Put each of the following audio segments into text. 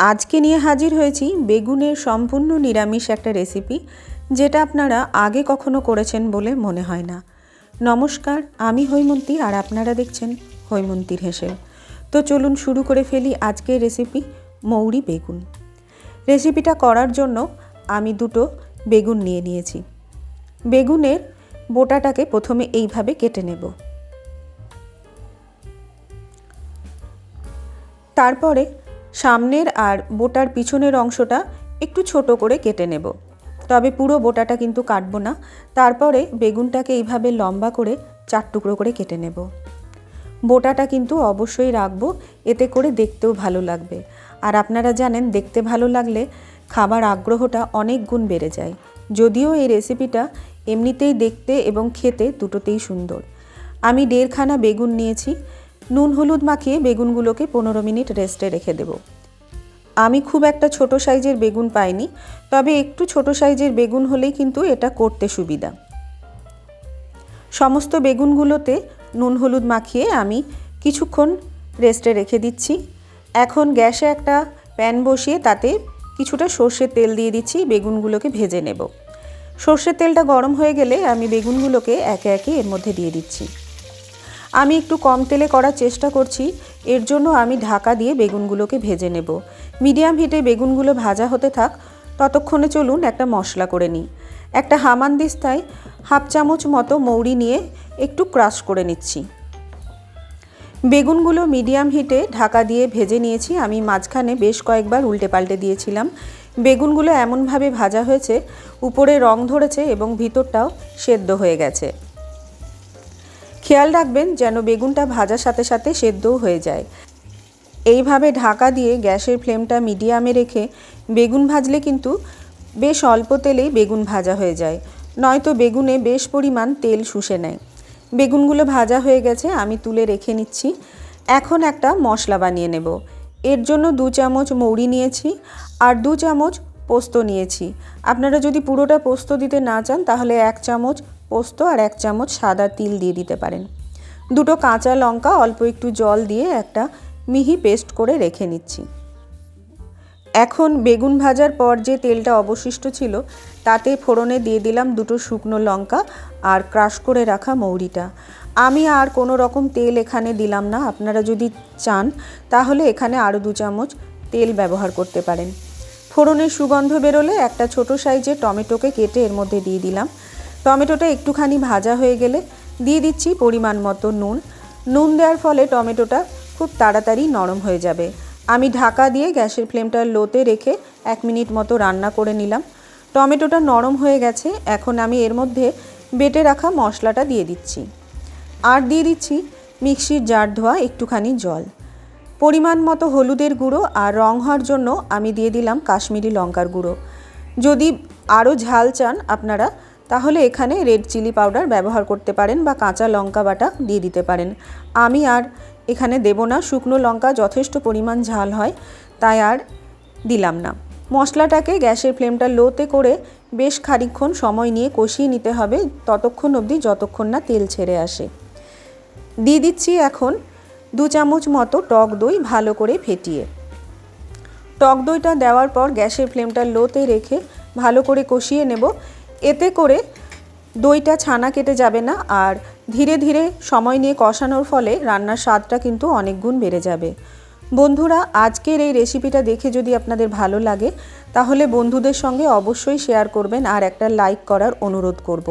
আজকে নিয়ে হাজির হয়েছি বেগুনের সম্পূর্ণ নিরামিষ একটা রেসিপি, যেটা আপনারা আগে কখনো করেছেন বলে মনে হয় না। নমস্কার, আমি হৈমন্তী আর আপনারা দেখছেন হৈমন্তীর হেসেল। তো চলুন শুরু করে ফেলি আজকের রেসিপি মৌরি বেগুন। রেসিপিটা করার জন্য আমি দুটো বেগুন নিয়ে নিয়েছি। বেগুনের বোটাটাকে প্রথমে এইভাবে কেটে নেব। তারপরে সামনের আর বোটার পিছনের অংশটা একটু ছোট করে কেটে নেব, তবে পুরো বোটাটা কিন্তু কাটবো না। তারপরে বেগুনটাকে এইভাবে লম্বা করে 4 টুকরো করে কেটে নেব। বোটাটা কিন্তু অবশ্যই রাখবো, এতে করে দেখতেও ভালো লাগবে। আর আপনারা জানেন, দেখতে ভালো লাগলে খাবার আগ্রহটা অনেক গুণ বেড়ে যায়। যদিও এই রেসিপিটা এমনিতেই দেখতে এবং খেতে দুটোতেই সুন্দর। আমি 1.5 খানা বেগুন নিয়েছি। নুন হলুদ মাখিয়ে বেগুনগুলোকে 15 মিনিট রেস্টে রেখে দেব। আমি খুব একটা ছোট সাইজের বেগুন পাইনি, তবে একটু ছোট সাইজের বেগুন হলেই কিন্তু এটা করতে সুবিধা। সমস্ত বেগুনগুলোতে নুন হলুদ মাখিয়ে আমি কিছুক্ষণ রেস্টে রেখে দিচ্ছি। এখন গ্যাসে একটা প্যান বসিয়ে তাতে কিছুটা সর্ষের তেল দিয়ে দিচ্ছি, বেগুনগুলোকে ভেজে নেব। সর্ষের তেলটা গরম হয়ে গেলে আমি বেগুনগুলোকে একে একে এর মধ্যে দিয়ে দিচ্ছি। আমি একটু কম তেলে করার চেষ্টা করছি, এর জন্য আমি ঢাকা দিয়ে বেগুনগুলোকে ভেজে নেব। মিডিয়াম হিটে বেগুনগুলো ভাজা হতে থাক, ততক্ষণে চলুন একটা মশলা করে নিই। একটা হামানদিস্তায় 1/2 চামচ মতো মৌরি নিয়ে একটু ক্রাশ করে নিচ্ছি। বেগুনগুলো মিডিয়াম হিটে ঢাকা দিয়ে ভেজে নিয়েছি। আমি মাঝখানে বেশ কয়েকবার উল্টে পাল্টে দিয়েছিলাম। বেগুনগুলো এমনভাবে ভাজা হয়েছে, উপরে রং ধরেছে এবং ভিতরটাও সেদ্ধ হয়ে গেছে। খেয়াল রাখবেন যেন বেগুনটা ভাজার সাথে সাথে সেদ্ধও হয়ে যায়। এইভাবে ঢাকা দিয়ে গ্যাসের ফ্লেমটা মিডিয়ামে রেখে বেগুন ভাজলে কিন্তু বেশ অল্প তেলেই বেগুন ভাজা হয়ে যায়, নয়তো বেগুনে বেশ পরিমাণ তেল শুষে নেয়। বেগুনগুলো ভাজা হয়ে গেছে, আমি তুলে রেখে নিচ্ছি। এখন একটা মশলা বানিয়ে নেব। এর জন্য 2 চামচ মৌরি নিয়েছি আর 2 চামচ পোস্ত নিয়েছি। আপনারা যদি পুরোটা পোস্ত দিতে না চান তাহলে 1 চামচ পোস্ত আর 1 চামচ সাদা তিল দিয়ে দিতে পারেন। 2টো কাঁচা লঙ্কা অল্প একটু জল দিয়ে একটা মিহি পেস্ট করে রেখে নিচ্ছি। এখন বেগুন ভাজার পর যে তেলটা অবশিষ্ট ছিল তাতে ফোড়নে দিয়ে দিলাম 2টো শুকনো লঙ্কা আর ক্রাশ করে রাখা মৌরিটা। আমি আর কোনো রকম তেল এখানে দিলাম না। আপনারা যদি চান তাহলে এখানে আরও 2 চামচ তেল ব্যবহার করতে পারেন। ফোড়নের সুগন্ধ বেরোলে একটা ছোট সাইজের টমেটোকে কেটে এর মধ্যে দিয়ে দিলাম। টমেটোটা একটুখানি ভাজা হয়ে গেলে দিয়ে দিচ্ছি পরিমাণ মতো নুন। নুন দেওয়ার ফলে টমেটোটা খুব তাড়াতাড়ি নরম হয়ে যাবে। আমি ঢাকা দিয়ে গ্যাসের ফ্লেমটা লোতে রেখে 1 মিনিট মতো রান্না করে নিলাম। টমেটোটা নরম হয়ে গেছে। এখন আমি এর মধ্যে বেটে রাখা মশলাটা দিয়ে দিচ্ছি আর দিয়ে দিচ্ছি মিক্সির জার ধোয়া একটুখানি জল। পরিমাণ মতো হলুদের গুঁড়ো আর রং হওয়ার জন্য আমি দিয়ে দিলাম কাশ্মীরি লঙ্কার গুঁড়ো। যদি আরও ঝাল চান আপনারা তাহলে এখানে রেড চিলি পাউডার ব্যবহার করতে পারেন বা কাঁচা লঙ্কা বাটা দিয়ে দিতে পারেন। আমি আর এখানে দেব না, শুকনো লঙ্কা যথেষ্ট পরিমাণ ঝাল হয়, তাই আর দিলাম না। মশলাটাকে গ্যাসের ফ্লেমটা লোতে করে বেশ খানিকক্ষণ সময় নিয়ে কষিয়ে নিতে হবে, ততক্ষণ অবধি যতক্ষণ না তেল ছেড়ে আসে। দিয়ে দিচ্ছি এখন 2 চামচ মতো টক দই ভালো করে ফেটিয়ে। টক দইটা দেওয়ার পর গ্যাসের ফ্লেমটা লোতে রেখে ভালো করে কষিয়ে নেব। এতে করে দইটা ছানা কেটে যাবে না আর ধীরে ধীরে সময় নিয়ে কষানোর ফলে রান্নার স্বাদটা কিন্তু অনেক গুণ বেড়ে যাবে। বন্ধুরা, আজকের এই রেসিপিটা দেখে যদি আপনাদের ভালো লাগে তাহলে বন্ধুদের সঙ্গে অবশ্যই শেয়ার করবেন আর একটা লাইক করার অনুরোধ করব।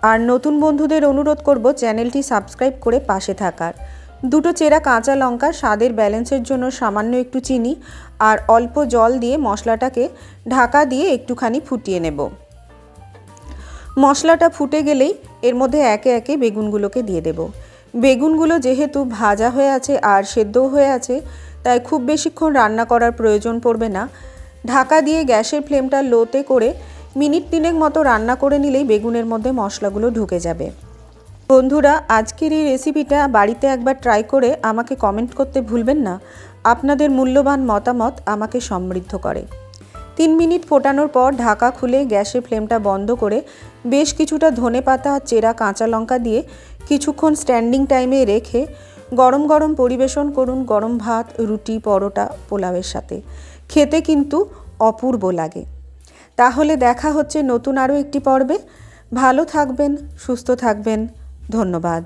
আর নতুন বন্ধুদের অনুরোধ করব চ্যানেলটি সাবস্ক্রাইব করে পাশে থাকার। 2টো চেরা কাঁচা লঙ্কা, স্বাদের ব্যালেন্সের জন্য সামান্য একটু চিনি আর অল্প জল দিয়ে মশলাটাকে ঢাকা দিয়ে একটুখানি ফুটিয়ে নেব। মশলাটা ফুটে গেলেই এর মধ্যে একে একে বেগুনগুলোকে দিয়ে দেব। বেগুনগুলো যেহেতু ভাজা হয়ে আছে আর সেদ্ধও হয়ে আছে, তাই খুব বেশিক্ষণ রান্না করার প্রয়োজন পড়বে না। ঢাকা দিয়ে গ্যাসের ফ্লেমটা লোতে করে মিনিট 3 মতো রান্না করে নিলেই বেগুনের মধ্যে মশলাগুলো ঢুকে যাবে। বন্ধুরা, আজকের এই রেসিপিটা বাড়িতে একবার ট্রাই করে আমাকে কমেন্ট করতে ভুলবেন না। আপনাদের মূল্যবান মতামত আমাকে সমৃদ্ধ করে। 3 মিনিট ফোটানোর পর ঢাকা খুলে গ্যাসের ফ্লেমটা বন্ধ করে বেশ কিছুটা ধনেপাতা আর চেরা কাঁচা লঙ্কা দিয়ে কিছুক্ষণ স্ট্যান্ডিং টাইমে রেখে গরম গরম পরিবেশন করুন গরম ভাত, রুটি, পরোটা, পোলাওয়ের সাথে। খেতে কিন্তু অপূর্ব লাগে। তাহলে দেখা হচ্ছে নতুন আরও একটি পর্বে। ভালো থাকবেন, সুস্থ থাকবেন। ধন্যবাদ।